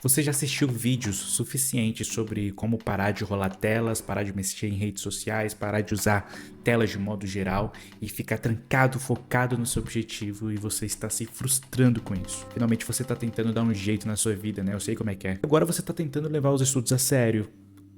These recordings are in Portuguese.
Você já assistiu vídeos suficientes sobre como parar de rolar telas, parar de mexer em redes sociais, parar de usar telas de modo geral e ficar trancado, focado no seu objetivo e você está se frustrando com isso? Finalmente você está tentando dar um jeito na sua vida, né? Eu sei como é que é. Agora você está tentando levar os estudos a sério,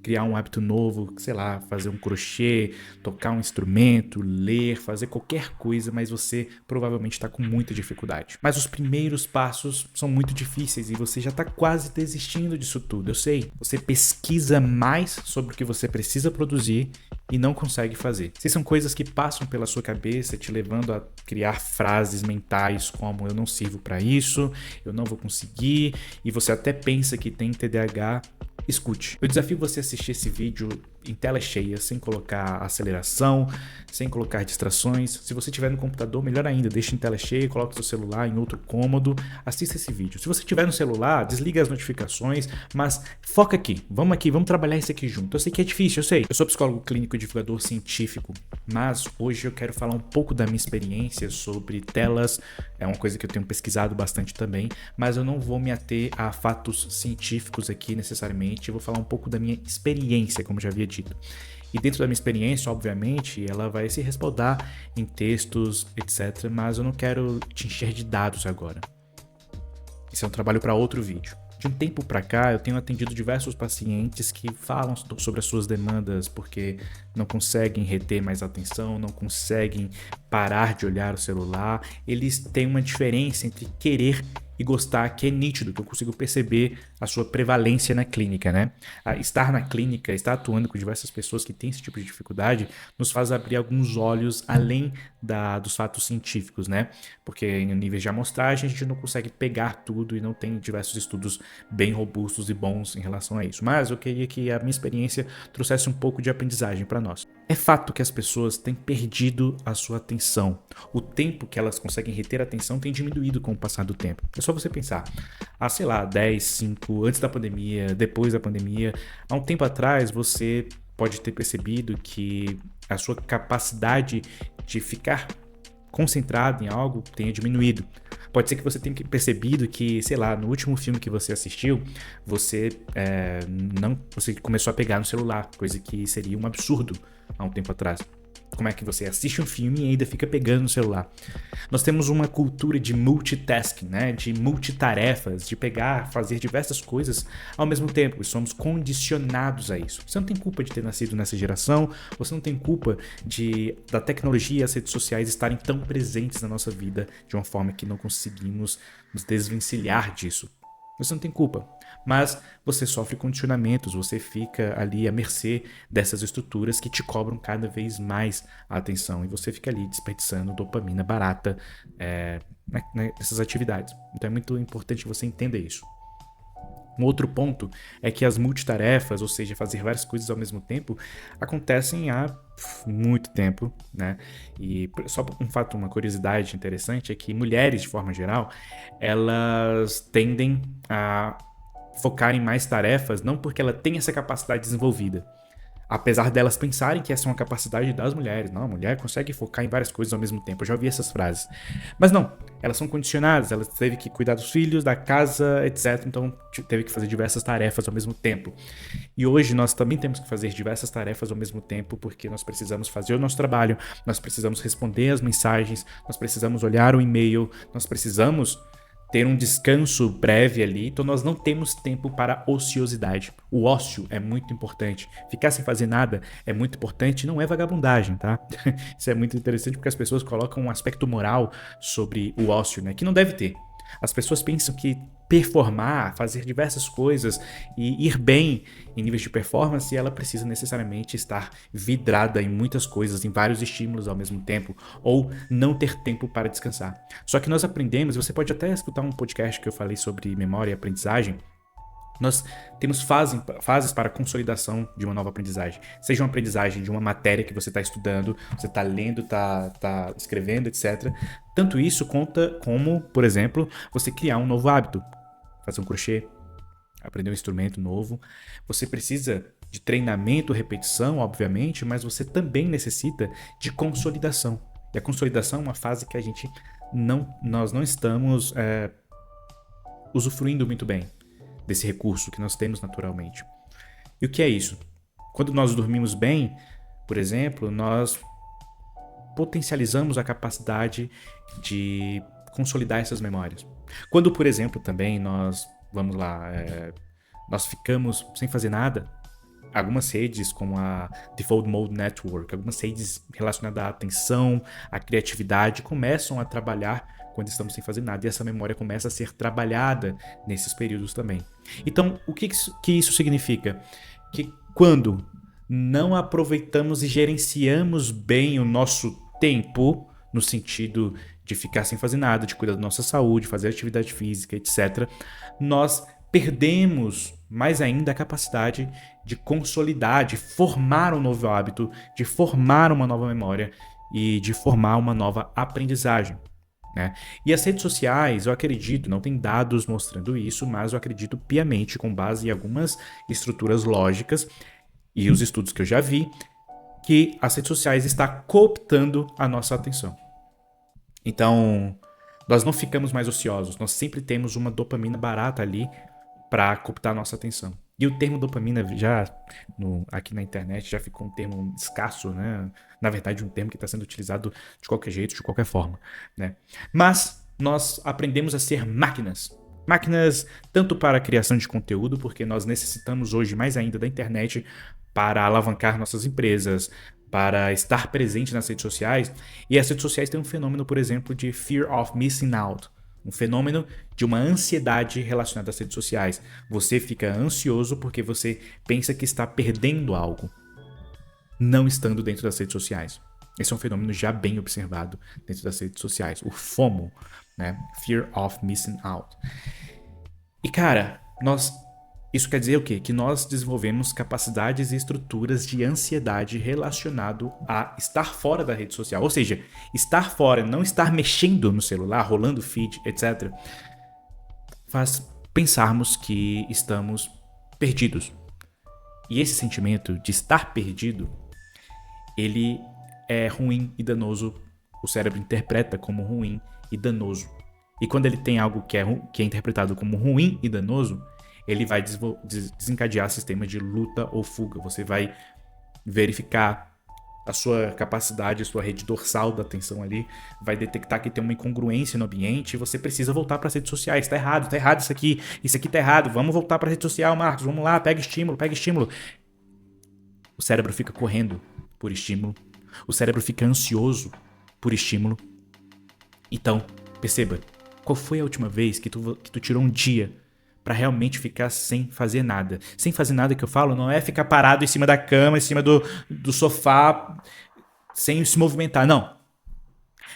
criar um hábito novo, sei lá, fazer um crochê, tocar um instrumento, ler, fazer qualquer coisa, mas você provavelmente está com muita dificuldade. Mas os primeiros passos são muito difíceis e você já está quase desistindo disso tudo, eu sei. Você pesquisa mais sobre o que você precisa produzir e não consegue fazer. Se são coisas que passam pela sua cabeça, te levando a criar frases mentais como eu não sirvo para isso, eu não vou conseguir, e você até pensa que tem TDAH, escute. Eu desafio você a assistir esse vídeo em tela cheia, sem colocar aceleração, sem colocar distrações. Se você estiver no computador, melhor ainda, deixe em tela cheia, coloque seu celular em outro cômodo, assista esse vídeo. Se você estiver no celular, desliga as notificações, mas foca aqui, vamos trabalhar isso aqui junto. Eu sei que é difícil, eu sei. Eu sou psicólogo clínico e divulgador científico, mas hoje eu quero falar um pouco da minha experiência sobre telas, é uma coisa que eu tenho pesquisado bastante também, mas eu não vou me ater a fatos científicos aqui necessariamente, eu vou falar um pouco da minha experiência, como já havia dito. E dentro da minha experiência, obviamente, ela vai se respaldar em textos, etc. Mas eu não quero te encher de dados agora. Isso é um trabalho para outro vídeo. De um tempo para cá, eu tenho atendido diversos pacientes que falam sobre as suas demandas porque não conseguem reter mais atenção, não conseguem parar de olhar o celular. Eles têm uma diferença entre querer e gostar, que é nítido, que eu consigo perceber a sua prevalência na clínica, né? Estar na clínica, estar atuando com diversas pessoas que têm esse tipo de dificuldade, nos faz abrir alguns olhos além dos fatos científicos, né? Porque em níveis de amostragem a gente não consegue pegar tudo e não tem diversos estudos bem robustos e bons em relação a isso. Mas eu queria que a minha experiência trouxesse um pouco de aprendizagem para nós. É fato que as pessoas têm perdido a sua atenção. O tempo que elas conseguem reter a atenção tem diminuído com o passar do tempo. É só você pensar, sei lá, 10, 5, antes da pandemia, depois da pandemia, há um tempo atrás você pode ter percebido que a sua capacidade de ficar concentrado em algo tenha diminuído. Pode ser que você tenha percebido que, sei lá, no último filme que você assistiu, você você começou a pegar no celular, coisa que seria um absurdo há um tempo atrás. Como é que você assiste um filme e ainda fica pegando no celular? Nós temos uma cultura de multitasking, né? De multitarefas, de pegar, fazer diversas coisas ao mesmo tempo. E somos condicionados a isso. Você não tem culpa de ter nascido nessa geração, você não tem culpa da tecnologia e as redes sociais estarem tão presentes na nossa vida de uma forma que não conseguimos nos desvencilhar disso. Você não tem culpa, mas você sofre condicionamentos, você fica ali à mercê dessas estruturas que te cobram cada vez mais a atenção e você fica ali desperdiçando dopamina barata nessas atividades. Então é muito importante você entender isso. Um outro ponto é que as multitarefas, ou seja, fazer várias coisas ao mesmo tempo, acontecem há muito tempo, né? E só um fato, uma curiosidade interessante é que mulheres, de forma geral, elas tendem a focar em mais tarefas, não porque ela tem essa capacidade desenvolvida, apesar delas pensarem que essa é uma capacidade das mulheres. Não, a mulher consegue focar em várias coisas ao mesmo tempo. Eu já ouvi essas frases. Mas não, elas são condicionadas, elas teve que cuidar dos filhos, da casa, etc. Então teve que fazer diversas tarefas ao mesmo tempo. E hoje nós também temos que fazer diversas tarefas ao mesmo tempo, porque nós precisamos fazer o nosso trabalho, nós precisamos responder as mensagens, nós precisamos olhar o e-mail, nós precisamos ter um descanso breve ali, então nós não temos tempo para ociosidade. O ócio é muito importante. Ficar sem fazer nada é muito importante, não é vagabundagem, tá? Isso é muito interessante porque as pessoas colocam um aspecto moral sobre o ócio, né, que não deve ter. As pessoas pensam que performar, fazer diversas coisas e ir bem em níveis de performance, ela precisa necessariamente estar vidrada em muitas coisas, em vários estímulos ao mesmo tempo, ou não ter tempo para descansar. Só que nós aprendemos, você pode até escutar um podcast que eu falei sobre memória e aprendizagem. Nós temos fases para a consolidação de uma nova aprendizagem. Seja uma aprendizagem de uma matéria que você está estudando, você está lendo, está escrevendo, etc. Tanto isso conta como, por exemplo, você criar um novo hábito. Fazer um crochê, aprender um instrumento novo. Você precisa de treinamento, repetição, obviamente, mas você também necessita de consolidação. E a consolidação é uma fase que nós não estamos usufruindo muito bem. desse recurso que nós temos naturalmente. E o que é isso? Quando nós dormimos bem, por exemplo, nós potencializamos a capacidade de consolidar essas memórias. Quando, por exemplo, também nós ficamos sem fazer nada, algumas redes como a Default Mode Network, algumas redes relacionadas à atenção, à criatividade, começam a trabalhar quando estamos sem fazer nada, e essa memória começa a ser trabalhada nesses períodos também. Então, o que isso significa? Que quando não aproveitamos e gerenciamos bem o nosso tempo, no sentido de ficar sem fazer nada, de cuidar da nossa saúde, fazer atividade física, etc., nós perdemos mais ainda a capacidade de consolidar, de formar um novo hábito, de formar uma nova memória e de formar uma nova aprendizagem. Né? E as redes sociais, eu acredito, não tem dados mostrando isso, mas eu acredito piamente, com base em algumas estruturas lógicas e os estudos que eu já vi, que as redes sociais estão cooptando a nossa atenção. Então, nós não ficamos mais ociosos, nós sempre temos uma dopamina barata ali para cooptar a nossa atenção. E o termo dopamina aqui na internet já ficou um termo escasso, né? Na verdade, um termo que está sendo utilizado de qualquer jeito, de qualquer forma, né? Mas nós aprendemos a ser máquinas. Máquinas tanto para a criação de conteúdo, porque nós necessitamos hoje mais ainda da internet para alavancar nossas empresas, para estar presente nas redes sociais. E as redes sociais têm um fenômeno, por exemplo, de fear of missing out. Um fenômeno de uma ansiedade relacionada às redes sociais. Você fica ansioso porque você pensa que está perdendo algo, não estando dentro das redes sociais. Esse é um fenômeno já bem observado dentro das redes sociais. O FOMO, né? Fear of Missing Out. E cara, isso quer dizer o quê? Que nós desenvolvemos capacidades e estruturas de ansiedade relacionado a estar fora da rede social. Ou seja, estar fora, não estar mexendo no celular, rolando feed, etc., faz pensarmos que estamos perdidos. E esse sentimento de estar perdido, ele é ruim e danoso. O cérebro interpreta como ruim e danoso. E quando ele tem algo que é interpretado como ruim e danoso, ele vai desencadear sistema de luta ou fuga. Você vai verificar a sua capacidade, a sua rede dorsal da atenção ali, vai detectar que tem uma incongruência no ambiente e você precisa voltar para as redes sociais. Tá errado isso aqui tá errado, vamos voltar para a rede social, Marcos, vamos lá, pega estímulo. O cérebro fica correndo por estímulo, o cérebro fica ansioso por estímulo. Então, perceba, qual foi a última vez que tu tirou um dia pra realmente ficar sem fazer nada? Sem fazer nada que eu falo não é ficar parado em cima da cama, em cima do sofá, sem se movimentar, não.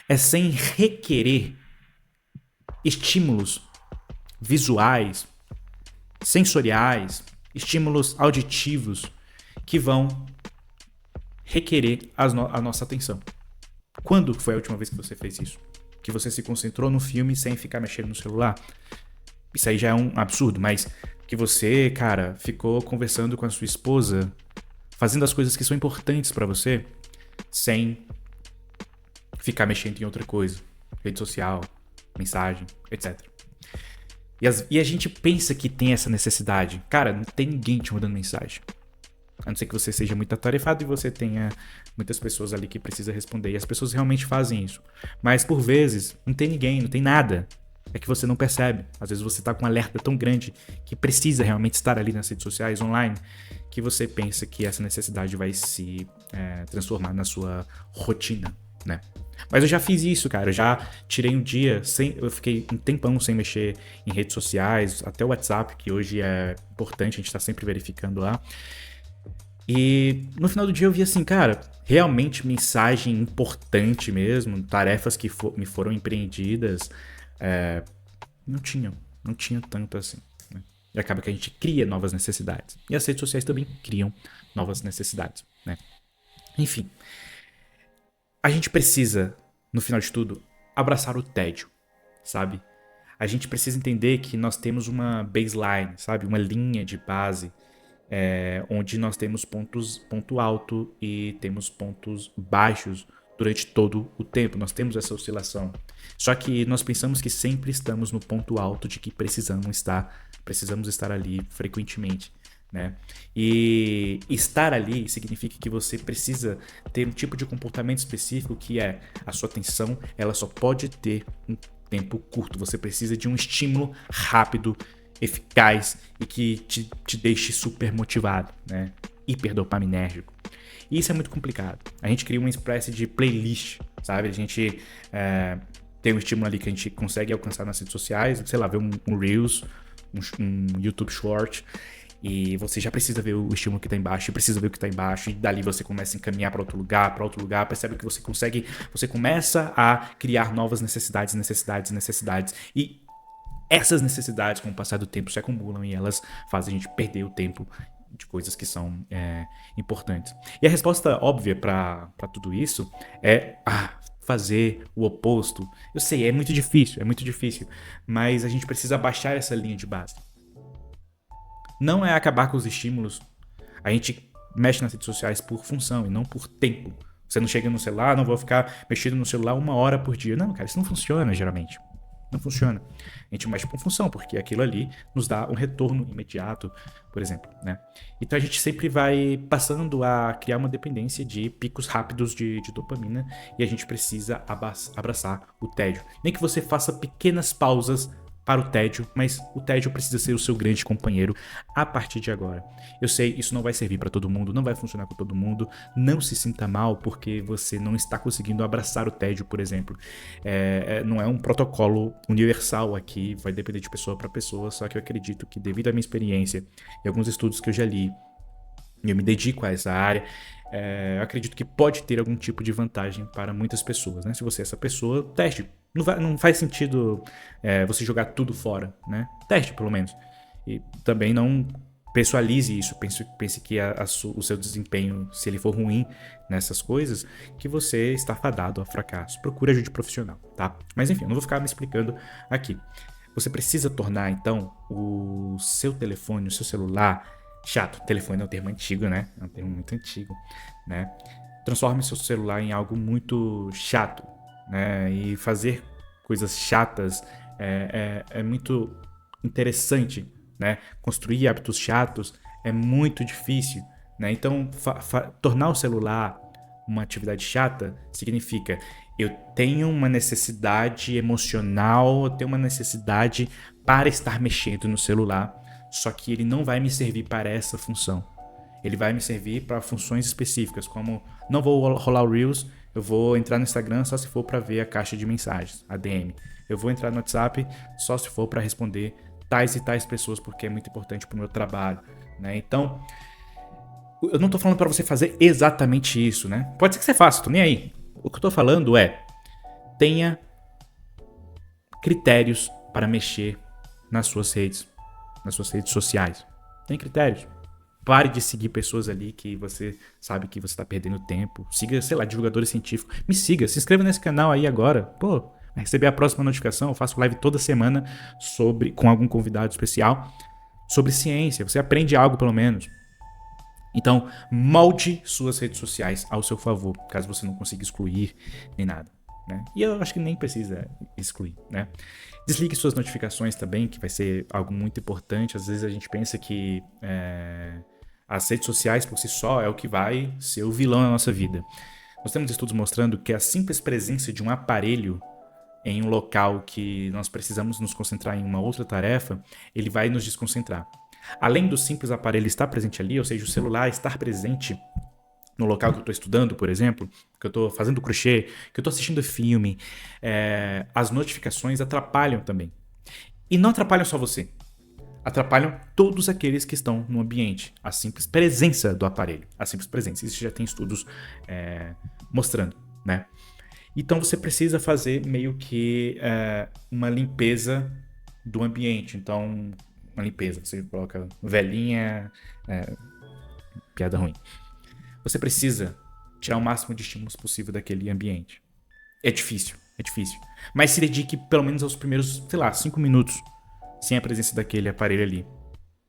É sem requerer estímulos visuais, sensoriais, estímulos auditivos que vão requerer a nossa atenção. Quando foi a última vez que você fez isso? Que você se concentrou no filme sem ficar mexendo no celular? Isso aí já é um absurdo, mas que você, cara, ficou conversando com a sua esposa, fazendo as coisas que são importantes pra você, sem ficar mexendo em outra coisa, rede social, mensagem, etc. E a gente pensa que tem essa necessidade. Cara, não tem ninguém te mandando mensagem. A não ser que você seja muito atarefado e você tenha muitas pessoas ali que precisa responder. E as pessoas realmente fazem isso. Mas por vezes, não tem ninguém, não tem nada. É que você não percebe. Às vezes você tá com um alerta tão grande que precisa realmente estar ali nas redes sociais, online, que você pensa que essa necessidade vai se transformar na sua rotina, né? Mas eu já fiz isso, cara. Eu já tirei um dia eu fiquei um tempão sem mexer em redes sociais, até o WhatsApp, que hoje é importante, a gente tá sempre verificando lá. E no final do dia eu vi assim, cara, realmente mensagem importante mesmo, tarefas que me foram empreendidas, não tinha tanto assim, né? E acaba que a gente cria novas necessidades. E as redes sociais também criam novas necessidades, né? Enfim, a gente precisa, no final de tudo, abraçar o tédio, sabe? A gente precisa entender que nós temos uma baseline, sabe? Uma linha de base, onde nós temos ponto alto e temos pontos baixos durante todo o tempo. Nós temos essa oscilação. Só que nós pensamos que sempre estamos no ponto alto de que precisamos estar precisamos estar ali frequentemente, né? E estar ali significa que você precisa ter um tipo de comportamento específico, que é a sua atenção, ela só pode ter um tempo curto. Você precisa de um estímulo rápido, eficaz e que te deixe super motivado, né? Hiperdopaminérgico. E isso é muito complicado. A gente cria uma espécie de playlist, sabe? A gente tem um estímulo ali que a gente consegue alcançar nas redes sociais, sei lá, ver um Reels, um YouTube Short, e você já precisa ver o estímulo que está embaixo, e precisa ver o que está embaixo, e dali você começa a encaminhar para outro lugar, percebe que você começa a criar novas necessidades, e essas necessidades, com o passar do tempo, se acumulam e elas fazem a gente perder o tempo de coisas que são importantes. E a resposta óbvia para tudo isso é fazer o oposto. Eu sei, é muito difícil, mas a gente precisa baixar essa linha de base. Não é acabar com os estímulos. A gente mexe nas redes sociais por função e não por tempo. Você não chega no celular, não vou ficar mexendo no celular 1 hora por dia. Não, cara, isso não funciona geralmente. Não funciona. A gente mexe por função, porque aquilo ali nos dá um retorno imediato, por exemplo, né? Então a gente sempre vai passando a criar uma dependência de picos rápidos de dopamina, e a gente precisa abraçar o tédio. Nem que você faça pequenas pausas para o tédio, mas o tédio precisa ser o seu grande companheiro a partir de agora. Eu sei, isso não vai servir para todo mundo, não vai funcionar com todo mundo. Não se sinta mal porque você não está conseguindo abraçar o tédio, por exemplo. Não é um protocolo universal aqui, vai depender de pessoa para pessoa, só que eu acredito que, devido à minha experiência e alguns estudos que eu já li, e eu me dedico a essa área, eu acredito que pode ter algum tipo de vantagem para muitas pessoas, né? Se você é essa pessoa, teste. Não faz sentido você jogar tudo fora, né? Teste, pelo menos. E também não pessoalize isso. Pense que o seu desempenho, se ele for ruim nessas coisas, que você está fadado a fracasso. Procure ajuda profissional, tá? Mas enfim, eu não vou ficar me explicando aqui. Você precisa tornar, então, o seu telefone, o seu celular chato. Telefone é um termo antigo, né? É um termo muito antigo, né? Transforme seu celular em algo muito chato, né? E fazer coisas chatas é muito interessante, né? Construir hábitos chatos é muito difícil, né? Então, tornar o celular uma atividade chata significa: eu tenho uma necessidade emocional, eu tenho uma necessidade para estar mexendo no celular, só que ele não vai me servir para essa função. Ele vai me servir para funções específicas, como não vou rolar o Reels, eu vou entrar no Instagram só se for para ver a caixa de mensagens, a DM. Eu vou entrar no WhatsApp só se for para responder tais e tais pessoas, porque é muito importante para o meu trabalho, né? Então, eu não tô falando para você fazer exatamente isso, né? Pode ser que você faça, tô nem aí. O que eu tô falando é: tenha critérios para mexer nas suas redes sociais. Tem critérios. Pare de seguir pessoas ali que você sabe que você está perdendo tempo. Siga, sei lá, divulgadores científicos. Me siga, se inscreva nesse canal aí agora. Pô, vai receber a próxima notificação. Eu faço live toda semana com algum convidado especial sobre ciência. Você aprende algo, pelo menos. Então, molde suas redes sociais ao seu favor, caso você não consiga excluir nem nada, né? E eu acho que nem precisa excluir, né? Desligue suas notificações também, que vai ser algo muito importante. Às vezes a gente pensa que as redes sociais por si só é o que vai ser o vilão na nossa vida. Nós temos estudos mostrando que a simples presença de um aparelho em um local que nós precisamos nos concentrar em uma outra tarefa, ele vai nos desconcentrar. Além do simples aparelho estar presente ali, ou seja, o celular estar presente no local que eu estou estudando, por exemplo, que eu estou fazendo crochê, que eu estou assistindo filme, as notificações atrapalham também. E não atrapalham só você. Atrapalham todos aqueles que estão no ambiente. A simples presença do aparelho. A simples presença. Isso já tem estudos mostrando, né? Então você precisa fazer meio que uma limpeza do ambiente. Então, uma limpeza. Você coloca velhinha, piada ruim. Você precisa tirar o máximo de estímulos possível daquele ambiente. É difícil. Mas se dedique pelo menos aos primeiros, 5 minutos sem a presença daquele aparelho ali.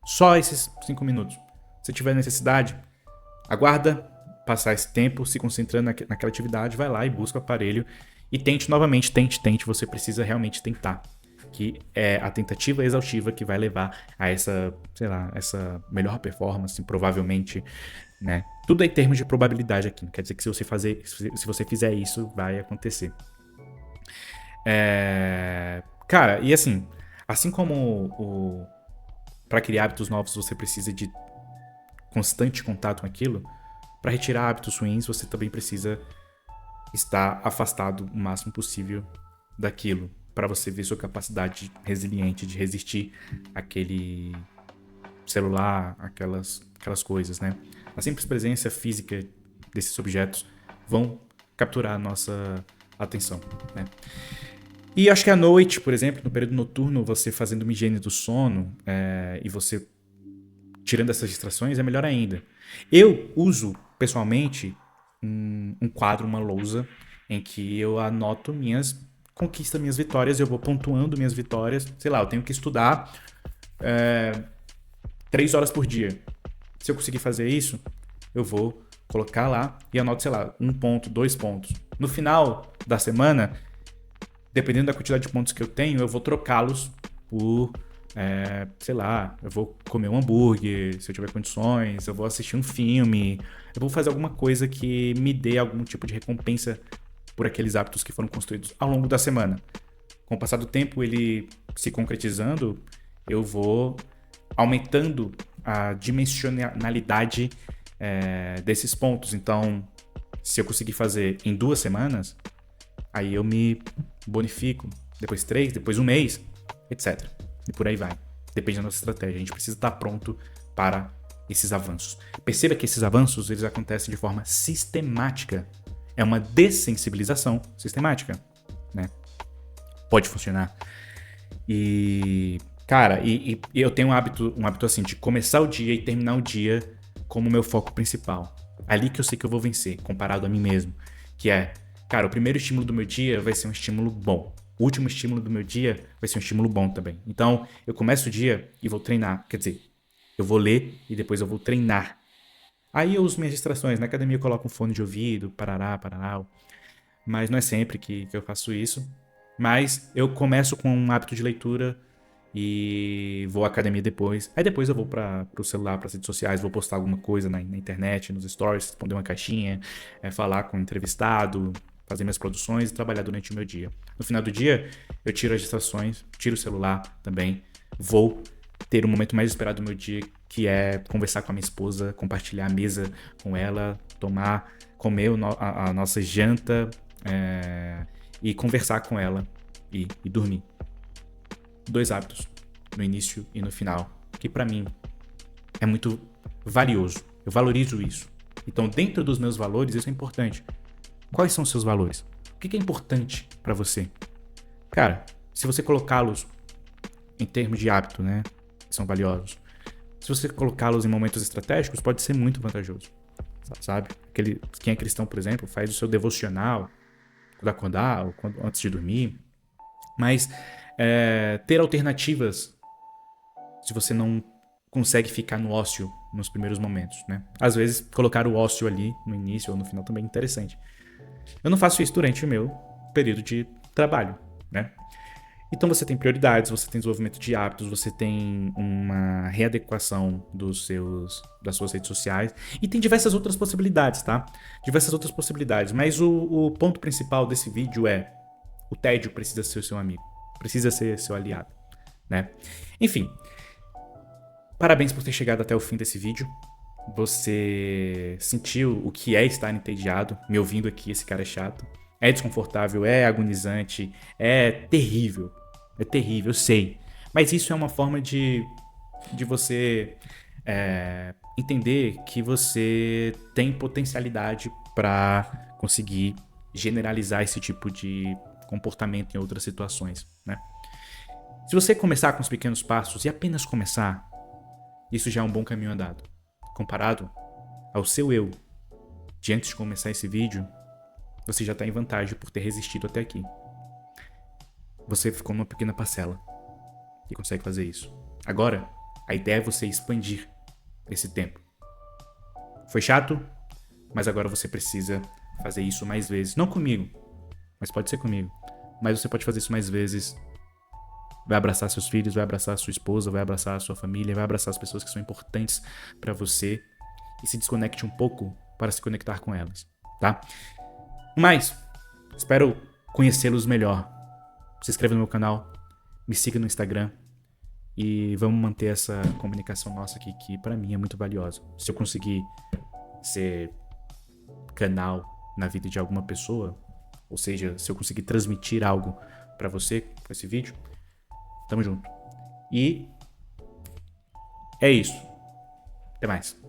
Só esses 5 minutos. Se tiver necessidade, aguarda passar esse tempo se concentrando naquela atividade, vai lá e busca o aparelho e tente novamente, tente. Você precisa realmente tentar. que é a tentativa exaustiva que vai levar a essa, sei lá, essa melhor performance, provavelmente, né? Tudo é em termos de probabilidade aqui, não quer dizer que se você fizer isso, vai acontecer. Cara, e assim como para criar hábitos novos você precisa de constante contato com aquilo, para retirar hábitos ruins você também precisa estar afastado o máximo possível daquilo, para você ver sua capacidade resiliente de resistir àquele celular, aquelas coisas, né? A simples presença física desses objetos vão capturar a nossa atenção, né? E acho que à noite, por exemplo, no período noturno, você fazendo uma higiene do sono e você tirando essas distrações é melhor ainda. Eu uso, pessoalmente, um quadro, uma lousa, em que eu anoto minhas conquistas, minhas vitórias, eu vou pontuando minhas vitórias. Sei lá, eu tenho que estudar 3 horas por dia. Se eu conseguir fazer isso, eu vou colocar lá e anoto, sei lá, 1 ponto, 2 pontos. No final da semana, dependendo da quantidade de pontos que eu tenho, eu vou trocá-los por, sei lá, eu vou comer um hambúrguer, se eu tiver condições, eu vou assistir um filme, eu vou fazer alguma coisa que me dê algum tipo de recompensa por aqueles hábitos que foram construídos ao longo da semana. Com o passar do tempo, ele se concretizando, eu vou aumentando a dimensionalidade desses pontos. Então, se eu conseguir fazer em 2 semanas, aí eu me bonifico, depois 3, depois 1 mês, etc. E por aí vai. Depende da nossa estratégia. A gente precisa estar pronto para esses avanços. Perceba que esses avanços eles acontecem de forma sistemática. É uma dessensibilização sistemática, né? Pode funcionar. E, cara, e eu tenho um hábito assim de começar o dia e terminar o dia como meu foco principal. Ali que eu sei que eu vou vencer, comparado a mim mesmo. Que é, cara, o primeiro estímulo do meu dia vai ser um estímulo bom. O último estímulo do meu dia vai ser um estímulo bom também. Então, eu começo o dia e vou treinar. Quer dizer, eu vou ler e depois eu vou treinar. Aí eu uso minhas distrações. Na academia eu coloco um fone de ouvido, parará. Mas não é sempre que eu faço isso. Mas eu começo com um hábito de leitura e vou à academia depois. Aí depois eu vou para o celular, para as redes sociais, vou postar alguma coisa na internet, nos stories, responder uma caixinha, falar com um entrevistado, fazer minhas produções e trabalhar durante o meu dia. No final do dia, eu tiro as distrações, tiro o celular também, vou ter o momento mais esperado do meu dia, que é conversar com a minha esposa, compartilhar a mesa com ela, comer a nossa janta e conversar com ela e dormir. 2 hábitos, no início e no final, que pra mim é muito valioso. Eu valorizo isso. Então, dentro dos meus valores, isso é importante. Quais são os seus valores? O que é importante pra você? Cara, se você colocá-los em termos de hábito, né, que são valiosos, se você colocá-los em momentos estratégicos, pode ser muito vantajoso, sabe? Quem é cristão, por exemplo, faz o seu devocional quando acordar ou antes de dormir, mas ter alternativas se você não consegue ficar no ócio nos primeiros momentos, né? Às vezes, colocar o ócio ali no início ou no final também é interessante. Eu não faço isso durante o meu período de trabalho, né? Então você tem prioridades, você tem desenvolvimento de hábitos, você tem uma readequação das suas redes sociais e tem diversas outras possibilidades, tá? Diversas outras possibilidades, mas o ponto principal desse vídeo é o tédio precisa ser seu amigo, precisa ser seu aliado, né? Enfim, parabéns por ter chegado até o fim desse vídeo. Você sentiu o que é estar entediado, me ouvindo aqui, esse cara é chato. É desconfortável, é agonizante, é terrível. É terrível, eu sei. Mas isso é uma forma de você entender que você tem potencialidade para conseguir generalizar esse tipo de comportamento em outras situações, né? Se você começar com os pequenos passos e apenas começar, isso já é um bom caminho andado. Comparado ao seu eu de antes de começar esse vídeo, você já está em vantagem por ter resistido até aqui. Você ficou numa pequena parcela e consegue fazer isso. Agora, a ideia é você expandir esse tempo. Foi chato, mas agora você precisa fazer isso mais vezes. Não comigo, mas pode ser comigo. Mas você pode fazer isso mais vezes vai abraçar seus filhos, vai abraçar sua esposa, vai abraçar a sua família, vai abraçar as pessoas que são importantes pra você e se desconecte um pouco para se conectar com elas, tá? Mas, espero conhecê-los melhor. Se inscreva no meu canal, me siga no Instagram e vamos manter essa comunicação nossa aqui, que pra mim é muito valiosa. Se eu conseguir ser canal na vida de alguma pessoa, ou seja, se eu conseguir transmitir algo pra você com esse vídeo, tamo junto. E é isso. Até mais.